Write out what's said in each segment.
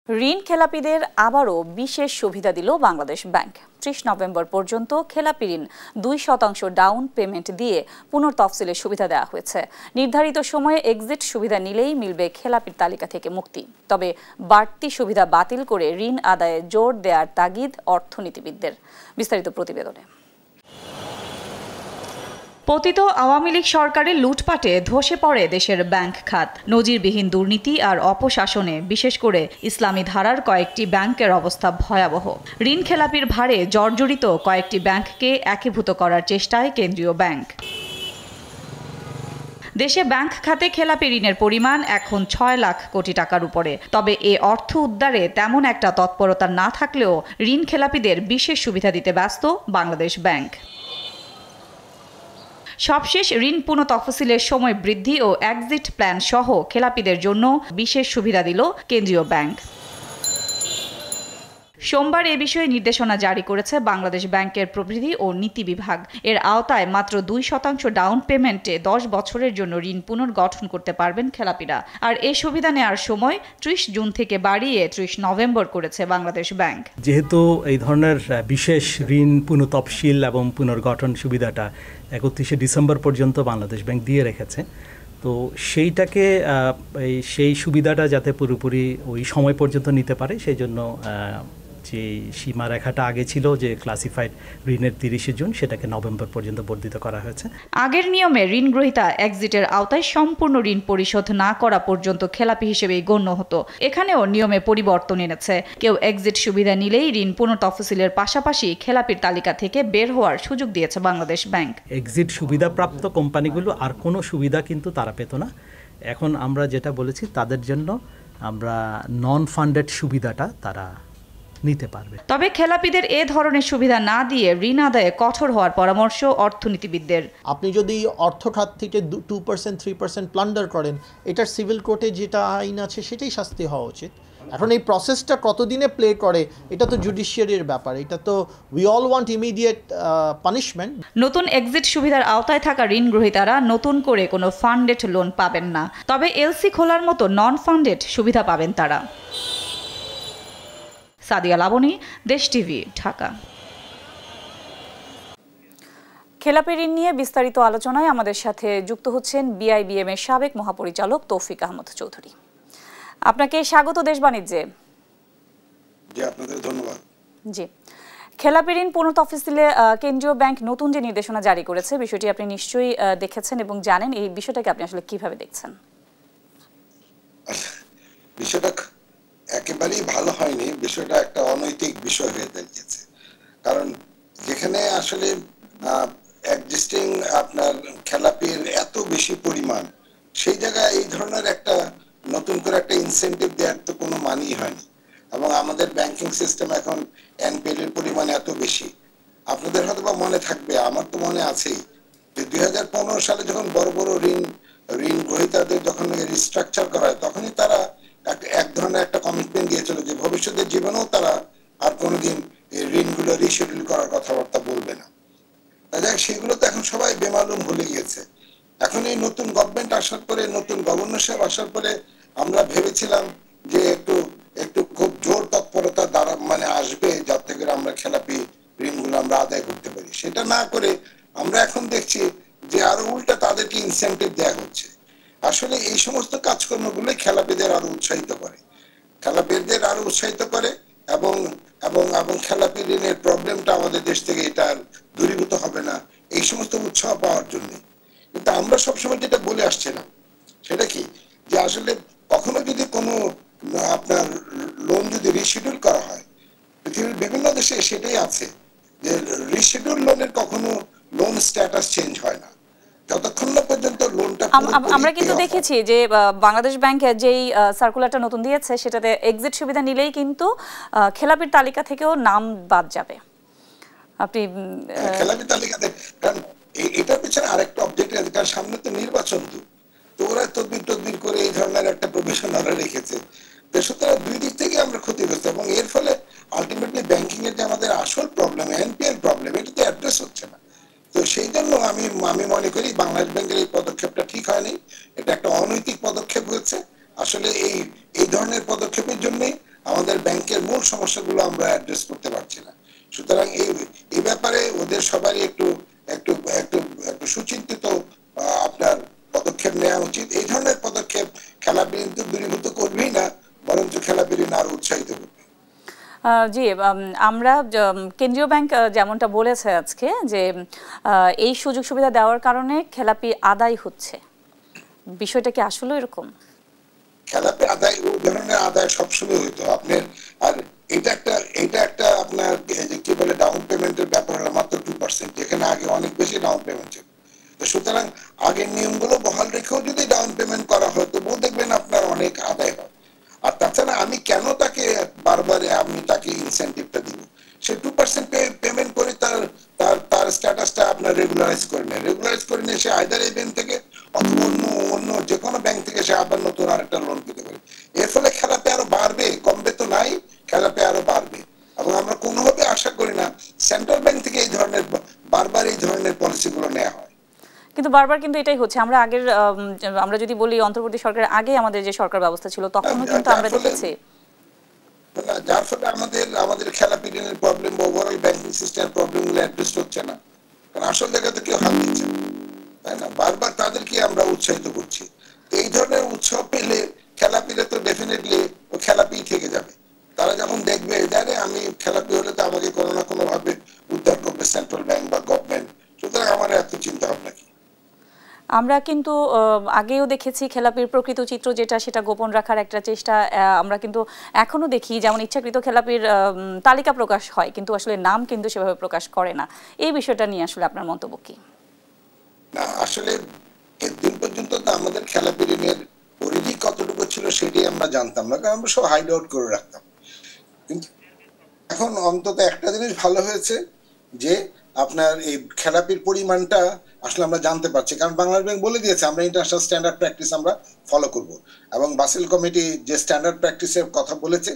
ঋণ খেলাপিদের আবারও বিশেষ সুবিধা দিল বাংলাদেশ ব্যাংক। 30 নভেম্বর পর্যন্ত খেলাপি ঋণ 2% ডাউন পেমেন্ট দিয়ে পুনর্তফসিলের সুবিধা দেওয়া হয়েছে। নির্ধারিত সময়ে এক্সিট সুবিধা নিলেই মিলবে খেলাপির তালিকা থেকে মুক্তি। তবে বাড়তি সুবিধা বাতিল করে ঋণ আদায়ে জোর দেওয়ার তাগিদ অর্থনীতিবিদদের। বিস্তারিত প্রতিবেদনে। পতিত আওয়ামী লীগ সরকারের লুটপাটে ধসে পড়ে দেশের ব্যাংক খাত। নজিরবিহীন দুর্নীতি আর অপশাসনে বিশেষ করে ইসলামী ধারার কয়েকটি ব্যাংকের অবস্থা ভয়াবহ। ঋণ খেলাপির ভারে জর্জরিত কয়েকটি ব্যাংককে একীভূত করার চেষ্টায় কেন্দ্রীয় ব্যাংক। দেশে ব্যাংক খাতে খেলাপি ঋণের পরিমাণ এখন 6 লাখ কোটি টাকার উপরে। তবে এ অর্থ উদ্ধারে তেমন একটা তৎপরতা না থাকলেও ঋণ খেলাপিদের বিশেষ সুবিধা দিতে ব্যস্ত বাংলাদেশ ব্যাংক। সবশেষ ঋণ পুনঃতফসিলের সময় বৃদ্ধি ও এক্সিট প্ল্যান সহ খেলাপিদের জন্য বিশেষ সুবিধা দিল কেন্দ্রীয় ব্যাংক। সোমবার এ বিষয়ে নির্দেশনা জারি করেছে বাংলাদেশ ব্যাংকের প্রবৃদ্ধি ও নীতি বিভাগ। এর আওতায় মাত্র 2% ডাউন পেমেন্টে 10 বছরের জন্য ঋণ পুনর্গঠন করতে পারবেন খেলাপিরা। আর এই সুবিধা নেওয়ার সময় 30 জুন থেকে বাড়িয়ে 30 নভেম্বর করেছে বাংলাদেশ ব্যাংক। যেহেতু এই ধরনের বিশেষ ঋণ পুনঃতফসিল এবং পুনর্গঠন সুবিধাটা 31 ডিসেম্বর পর্যন্ত বাংলাদেশ ব্যাংক দিয়ে রেখেছে, তো সেই সুবিধাটা যাতে পুরোপুরি ওই সময় পর্যন্ত নিতে পারে সেই জন্য যে সীমারেখাটা আগে ছিল যে ক্লাসিফাইড ঋণের 30 জুন, সেটাকে নভেম্বর পর্যন্ত বর্ধিত করা হয়েছে। আগের নিয়মে ঋণ গ্রহীতা এক্সিটের আওতায় সম্পূর্ণ ঋণ পরিশোধ না করা পর্যন্ত খেলাপি হিসেবেই গণ্য হতো। এখানেও নিয়মে পরিবর্তন এনেছে। কেউ এক্সিট সুবিধা নিলেই ঋণ পুনঃতফসিলের পাশাপাশি খেলাপির তালিকা থেকে বের হওয়ার সুযোগ দিয়েছে বাংলাদেশ ব্যাংক। এক্সিট সুবিধাপ্রাপ্ত কোম্পানিগুলো আর কোনো সুবিধা কিন্তু তারা পেত না। এখন আমরা যেটা বলেছি তাদের জন্য আমরা নন ফান্ডেড সুবিধাটা তারা নিতে পারবে। তবে খেলাপিদের এ ধরনের সুবিধা না দিয়ে ঋণ আদায়ে কঠোর হওয়ার পরামর্শ অর্থনীতিবিদদের। আপনি যদি অর্থ খাত থেকে 2% 3% প্লান্ডার করেন, এটার সিভিল কোর্টে যেটা আইন আছে সেটাই শাস্তি হওয়া উচিত। এখন এই প্রসেসটা কতদিনে প্লে করে এটা তো জুডিশিয়ারির ব্যাপার, এটা তো we all want immediate punishment. নতুন এক্সিট সুবিধার আওতায় থাকা ঋণ গ্রহীতারা নতুন করে কোনো ফান্ডেড লোন পাবেন না, তবে এলসি খোলার মতো নন ফান্ডেড সুবিধা পাবেন তারা। সাদিয়া লাবনী, দেশ টিভি, ঢাকা। খেলাপি ঋণ নিয়ে বিস্তারিত আলোচনায় আমাদের সাথে যুক্ত হচ্ছেন বিআইবিএম এর সাবেক মহাপরিচালক তৌফিক আহমদ চৌধুরী। আপনাকে স্বাগত দেশ বাণিজ্যে। জি, আপনাদের ধন্যবাদ। জি, খেলাপি ঋণ পুনঃতফসিলে কেন্দ্রীয় ব্যাংক নতুন যে নির্দেশনা জারি করেছে, বিষয়টি আপনি নিশ্চয়ই দেখেছেন এবং জানেন। এই বিষয়টাকে আপনি আসলে কিভাবে দেখছেন? বিষয়টা একেবারেই ভালো হয়নি। বিষয়টা একটা অনৈতিক বিষয় হয়ে দাঁড়িয়েছে। কারণ যেখানে আসলে এক্সিস্টিং আপনার খেলাপির এত বেশি পরিমাণ, সেই জায়গায় এই ধরনের একটা নতুন করে একটা ইনসেন্টিভ দেওয়ার তো কোনো মানেই হয়নি। এবং আমাদের ব্যাংকিং সিস্টেম এখন এনপিএল এর পরিমাণ এত বেশি। আপনাদের হয়তো বা মনে থাকবে, আমার তো মনে আছেই যে 2015 সালে যখন বড় বড় ঋণ গ্রহীতাদের যখন রিস্ট্রাকচার করা হয়, তখনই তারা এক ধরনের একটা কমিটমেন্ট দিয়েছিল যে ভবিষ্যতের জীবনেও তারা আর কোনোদিন ঋণগুলো রিশিডিউল করার কথাবার্তা বলবে না। তাই সেগুলো তো এখন সবাই বেমালুম ভুলে গিয়েছে। এখন এই নতুন গভর্নমেন্ট আসার পরে, নতুন গভর্নর সাহেব আসার পরে আমরা ভেবেছিলাম যে একটু খুব জোর তৎপরতা দ্বারা আসবে, যাতে করে আমরা খেলাপি ঋণগুলো আমরা আদায় করতে পারি। সেটা না করে আমরা এখন দেখছি যে আরো উল্টা তাদেরকে ইনসেন্টিভ দেওয়া হচ্ছে। আসলে এই সমস্ত কাজকর্মগুলো খেলাপিদের আরো উৎসাহিত করে এবং খেলাপি ঋণের প্রবলেমটা আমাদের দেশ থেকে এটা দূরীভূত হবে না, এই সমস্ত উৎসাহ পাওয়ার জন্য। কিন্তু আমরা সবসময় যেটা বলে আসছিলাম সেটা কি, যে আসলে কখনো যদি কোনো আপনার লোন যদি রিশিডিউল করা হয়, পৃথিবীর বিভিন্ন দেশে সেটাই আছে যে রিশিডিউল লোনের কখনো লোন স্ট্যাটাস চেঞ্জ হয় না যতক্ষণ না পর্যন্ত লোনটা। আমরা কিন্তু দেখেছি যে বাংলাদেশ ব্যাংক যেই সার্কুলারটা নতুন দিয়েছে, সেটাতে এক্সিট সুবিধা নিলেই কিন্তু খেলাপির তালিকা থেকেও নাম বাদ যাবে। আপনি খেলাপির তালিকাতে, কারণ এটার পিছনে আরেকটা অবজেক্ট আছে, কারণ সামনে তো নির্বাচন, তো ওরা তদবির করে এই ধরনের একটা প্রভিশন ওরা রেখেছে। তো সুতরাং দুই দিক থেকে আমরা ক্ষতিগ্রস্ত, এবং এর ফলে আলটিমেটলি ব্যাংকিং এর যে আমাদের আসল প্রবলেম, এনপিএল প্রবলেম, এটা তো অ্যাড্রেস হচ্ছে না। তো সেই জন্য আমি মনে করি বাংলাদেশ ব্যাংকের এই পদক্ষেপটা ঠিক হয়নি, এটা একটা অনৈতিক পদক্ষেপ হয়েছে। আসলে এই ধরনের পদক্ষেপের জন্যই আমাদের ব্যাংকের মূল সমস্যাগুলো আমরা অ্যাড্রেস করতে পারছি না। সুতরাং এই ব্যাপারে ওদের সবারই একটু একটু একটু একটু সুচিন্তিত আপনার পদক্ষেপ নেওয়া উচিত। এই ধরনের পদক্ষেপ খেলাপি কিন্তু দূরীভূত করবেই না, বরঞ্চ খেলাপি ঋণ আরো উৎসাহিত করবে। জি, আমরা কেন্দ্রীয় ব্যাংক যেমনটা বলেছে আজকে যে এই সুযোগ সুবিধা দেওয়ার কারণে খেলাপি আদায় হচ্ছে, বিষয়টা কি আসলে এরকম? খেলাপি আদায় ওই ধরনের আদায় সবসময় হইতো আপনার। আর এটা একটা আপনার কি বলে ডাউন পেমেন্টের ব্যাপার হলো মাত্র 2%, যেখানে আগে অনেক বেশি ডাউন পেমেন্ট ছিল। তো সুতরাং আগের নিয়মগুলো বহাল রেখেও যদি ডাউন পেমেন্ট করা হয় তবুও দেখবেন আপনার অনেক আদায় হয়। আর তাছাড়া আমি কেন তাকে বারবার আমি তাকে ইনসেন্টিভটা দিব? সে 2% পেমেন্ট করে তার স্ট্যাটাসটা আপনার রেগুলারাইজ করে নেয়। রেগুলারাইজ করে নিয়ে সে আইদার এই ব্যাংক থেকে অথবা অন্য যে কোনো ব্যাংক থেকে সে আবার নতুন আরেকটা লোন পেতে পারে। এর ফলে খেলাপি আরো বাড়বে, কমবে তো নাই, খেলাপি আরো বাড়বে। এবং আমরা কোনোভাবে আশা করি না সেন্ট্রাল ব্যাংক থেকে এই ধরনের বারবার এই ধরনের পলিসিগুলো নেওয়া হয়। কিন্তু বারবার কিন্তু এটাই হচ্ছে। আমরা যদি বলি অন্তর্বর্তী সরকারের আগে আমাদের যে সরকার ব্যবস্থা ছিল তখনও কিন্তু আমরা দেখেছি, যার ফলে আমাদের খেলাপি ঋণের প্রবলেম বা ওভারঅল ব্যাংকিং সিস্টেমের প্রবলেমগুলো অ্যাড্রেস হচ্ছে না। কারণ আসল জায়গাতে কেউ হাত দিচ্ছে না, তাই না? বারবার তাদেরকে আমরা উৎসাহিত করছি। এই ধরনের উৎসাহ পেলে খেলাপিরা তো ডেফিনেটলি ও খেলাপি থেকে যাবে। তারা যখন দেখবে জানে আমি খেলাপি হলে তো আমাকে কোনো না কোনো ভাবে উদ্ধার করবে সেন্ট্রাল ব্যাংক বা গভর্নমেন্ট, সুতরাং আমার এত চিন্তা ভাবনা কি। আমরা কিন্তু আগেও দেখেছি খেলাপির প্রকৃত চিত্র যেটা সেটা গোপন রাখার একটা চেষ্টা আমরা কিন্তু এখনো দেখি, যেমন ইচ্ছাকৃত খেলাপির তালিকা প্রকাশ হয় কিন্তু আসলে নাম কিন্তু সেভাবে প্রকাশ করে না। এই বিষয়টা নিয়ে আসলে আপনার মন্তব্য কি? না, আসলে একদিন পর্যন্ত তো আমাদের খেলাপি ঋণের পরিধি কতটুকু ছিল সেটাই আমরা জানতাম না, কারণ আমরা সব হাইড আউট করে রাখতাম। কিন্তু এখন অন্তত একটা জিনিস ভালো হয়েছে যে আপনার এই খেলাপির পরিমাণটা আসলে আমরা জানতে পারছি, কারণ বাংলাদেশ ব্যাংক বলে দিয়েছে আমরা ইন্টারন্যাশনাল স্ট্যান্ডার্ড প্র্যাকটিস আমরা ফলো করব, এবং বাসেল কমিটি যে স্ট্যান্ডার্ড প্র্যাকটিসের কথা বলেছে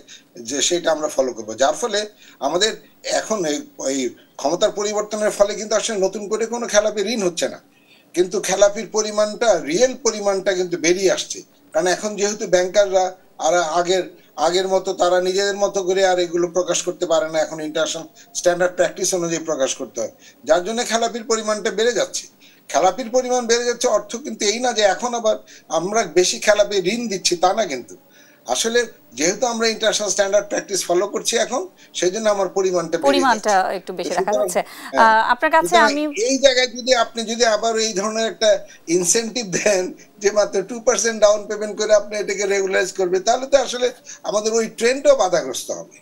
যে সেটা আমরা ফলো করব। যার ফলে আমাদের এখন এই ক্ষমতার পরিবর্তনের ফলে কিন্তু আসলে নতুন করে কোনো খেলাপি ঋণ হচ্ছে না, কিন্তু খেলাপির পরিমাণটা রিয়েল পরিমাণটা কিন্তু বেরিয়ে আসছে। কারণ এখন যেহেতু ব্যাংকাররা আর আগের মতো তারা নিজেদের মতো করে আর এগুলো প্রকাশ করতে পারে না, এখন ইন্টারন্যাশনাল স্ট্যান্ডার্ড প্র্যাকটিস অনুযায়ী প্রকাশ করতে হয়, যার জন্য খেলাপির পরিমাণটা বেড়ে যাচ্ছে। খেলাপির পরিমাণ বেড়ে যাচ্ছে অর্থ কিন্তু এই না যে এখন আবার আমরা বেশি খেলাপি ঋণ দিচ্ছি, তা না। কিন্তু আসলে যেহেতু আমরা ইন্টারন্যাশনাল স্ট্যান্ডার্ড প্র্যাকটিস ফলো করছি এখন, সেই জন্য আমার পরিমাণটা একটু বেশি রাখা যাচ্ছে। আপনার কাছে আমি এই জায়গায় আপনি যদি আবার এই ধরনের একটা ইনসেনটিভ দেন যে মাত্র 2% ডাউন পেমেন্ট করে আপনি এটাকে রেগুলারাইজ করবে, তাহলে তো আসলে আমাদের ওই ট্রেন্ডও বাধাগ্রস্ত হবে।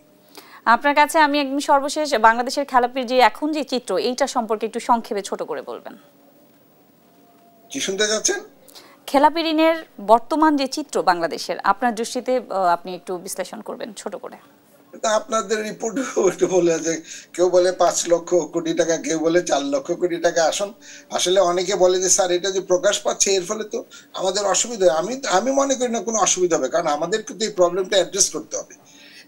আপনার কাছে আমি একদম সর্বশেষ বাংলাদেশের খেলাপির যে এখন যে চিত্র এইটা সম্পর্কে একটু সংক্ষেপে ছোট করে বলবেন। কি শুনতে যাচ্ছেন? খেলাপি ঋণের বর্তমান যে চিত্র বাংলাদেশের আপনার দৃষ্টিতে আপনি একটু বিশ্লেষণ করবেন ছোট করে। আপনাদের রিপোর্ট একটু বলে যে কেউ বলে 5 লক্ষ কোটি টাকা, কেউ বলে 4 লক্ষ কোটি টাকা। আসলে অনেকে বলে যে স্যার এটা যে প্রকাশ পাচ্ছে এর ফলে তো আমাদের অসুবিধা। আমি মনে করি না কোনো অসুবিধা হবে, কারণ আমাদের কিন্তু এই প্রবলেমটা অ্যাড্রেস করতে হবে।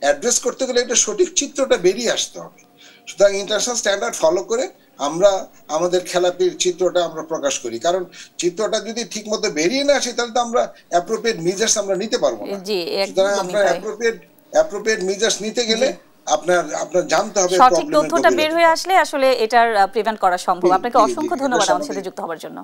অ্যাড্রেস করতে গেলে এটা সঠিক চিত্রটা বেরিয়ে আসতে হবে। সুতরাং ইন্টারন্যাশনাল স্ট্যান্ডার্ড ফলো করে আমরা আমাদের খেলাপির চিত্রটা আমরা প্রকাশ করি, কারণ চিত্রটা যদি ঠিক মতো বেরিয়ে না আসে তাহলে তো আমরা অ্যাপ্রোপ্রিয়েট মেজার্স আমরা নিতে পারবো না। সুতরাং আপনার অ্যাপ্রোপ্রিয়েট মেজার্স নিতে গেলে আপনার জানতে হবে সঠিক তথ্যটা বের হয়ে আসলে আসলে এটার প্রিভেন্ট করা সম্ভব। আপনাকে অসংখ্য ধন্যবাদ আমাদের সাথে যুক্ত হওয়ার জন্য।